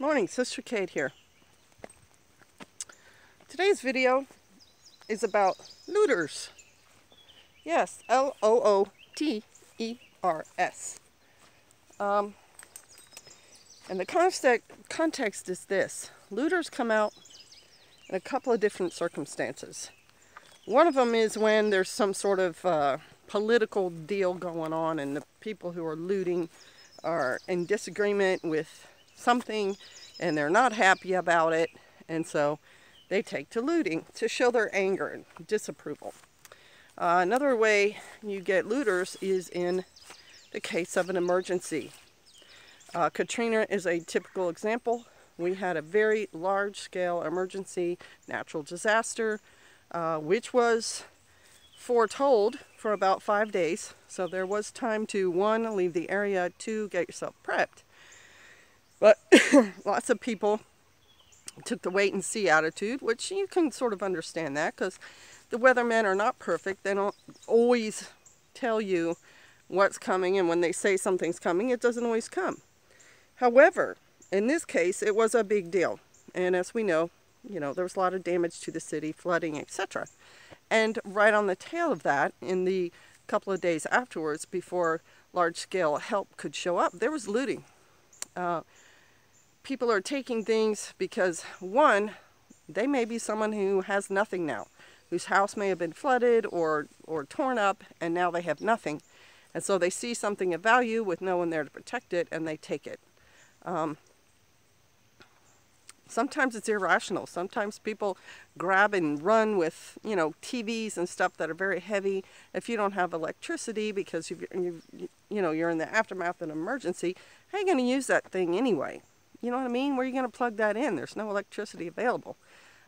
Morning, Sister Kate here. Today's video is about looters. Yes, Looters. And the context is this. Looters come out in a couple of different circumstances. One of them is when there's some sort of political deal going on and the people who are looting are in disagreement with something and they're not happy about it, and so they take to looting to show their anger and disapproval. Another way you get looters is in the case of an emergency. Katrina is a typical example. We had a very large-scale emergency natural disaster, which was foretold for about 5 days. So there was time to, 1, leave the area, 2, get yourself prepped. But lots of people took the wait-and-see attitude, which you can sort of understand that because the weathermen are not perfect. They don't always tell you what's coming, and when they say something's coming, it doesn't always come. However, in this case, it was a big deal. And as we know, there was a lot of damage to the city, flooding, etc. And right on the tail of that, in the couple of days afterwards, before large-scale help could show up, there was looting. People are taking things because, one, they may be someone who has nothing now, whose house may have been flooded or torn up, and now they have nothing. And so they see something of value with no one there to protect it, and they take it. Sometimes it's irrational. Sometimes people grab and run with, TVs and stuff that are very heavy. If you don't have electricity because you're in the aftermath of an emergency, how are you going to use that thing anyway? You know what I mean? Where are you going to plug that in? There's no electricity available.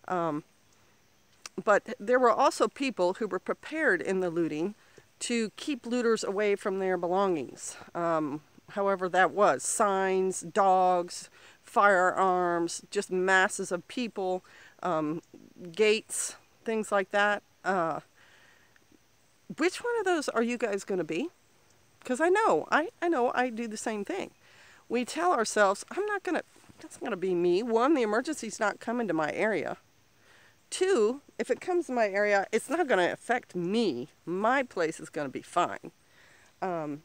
But there were also people who were prepared in the looting to keep looters away from their belongings. However that was. Signs, dogs, firearms, just masses of people, gates, things like that. Which one of those are you guys going to be? Because I know I do the same thing. We tell ourselves, that's going to be me. 1, the emergency's not coming to my area. 2, if it comes to my area, it's not going to affect me. My place is going to be fine. 3,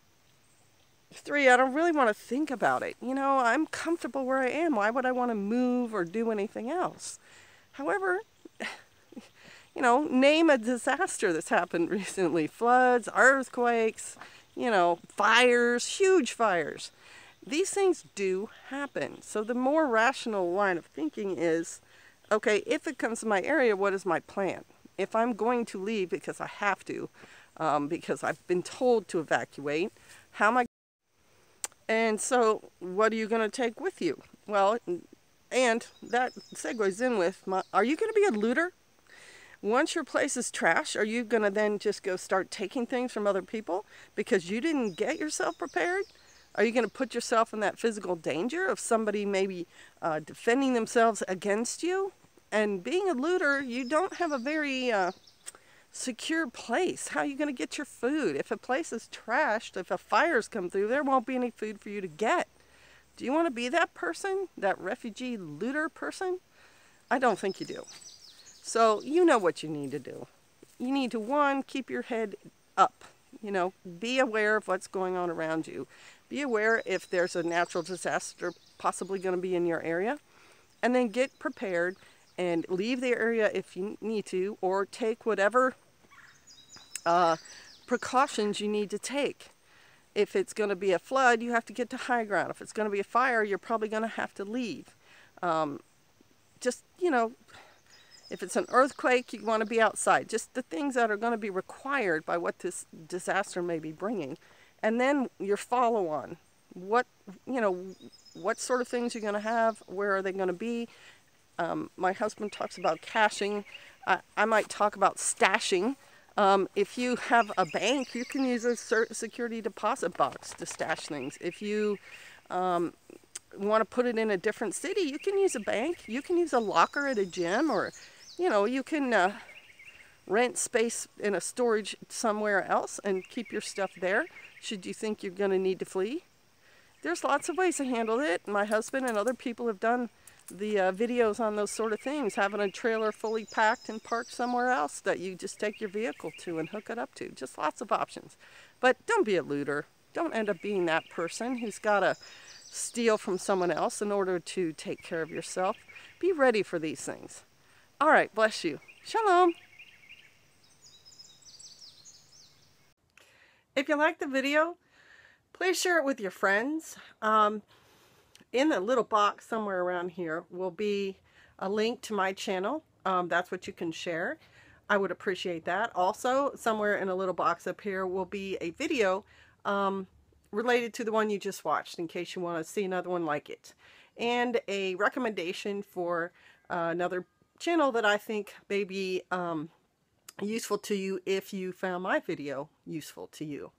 I don't really want to think about it. I'm comfortable where I am. Why would I want to move or do anything else? However, name a disaster that's happened recently. Floods, earthquakes, fires, huge fires. These things do happen. So the more rational line of thinking is, okay, if it comes to my area, what is my plan? If I'm going to leave because I have to, because I've been told to evacuate, how am I? And so what are you going to take with you? Well, and that segues in with, are you going to be a looter? Once your place is trash, are you going to then just go start taking things from other people because you didn't get yourself prepared? Are you going to put yourself in that physical danger of somebody maybe defending themselves against you? And being a looter, you don't have a very secure place. How are you going to get your food? If a place is trashed, if a fire's come through, there won't be any food for you to get. Do you want to be that person, that refugee looter person? I don't think you do. So you know what you need to do. You need to, 1, keep your head up. Be aware of what's going on around you. Be aware if there's a natural disaster possibly going to be in your area. And then get prepared and leave the area if you need to, or take whatever precautions you need to take. If it's going to be a flood, you have to get to high ground. If it's going to be a fire, you're probably going to have to leave. If it's an earthquake, you want to be outside. Just the things that are going to be required by what this disaster may be bringing. And then your follow-on. What sort of things you're going to have? Where are they going to be? My husband talks about caching. I might talk about stashing. If you have a bank, you can use a security deposit box to stash things. If you want to put it in a different city, you can use a bank. You can use a locker at a gym, or you can rent space in a storage somewhere else and keep your stuff there should you think you're going to need to flee. there's lots of ways to handle it. My husband and other people have done the videos on those sort of things, having a trailer fully packed and parked somewhere else that you just take your vehicle to and hook it up to. Just lots of options. But don't be a looter. Don't end up being that person who's got to steal from someone else in order to take care of yourself. Be ready for these things. All right, bless you. Shalom. If you like the video, please share it with your friends. In the little box somewhere around here will be a link to my channel. That's what you can share. I would appreciate that. Also, somewhere in a little box up here will be a video related to the one you just watched, in case you want to see another one like it. And a recommendation for another channel that I think may be useful to you if you found my video useful to you.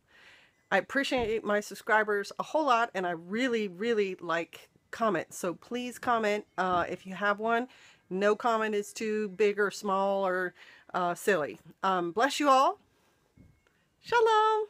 I appreciate my subscribers a whole lot, and I really, really like comments. So please comment if you have one. No comment is too big or small or silly. Bless you all. Shalom.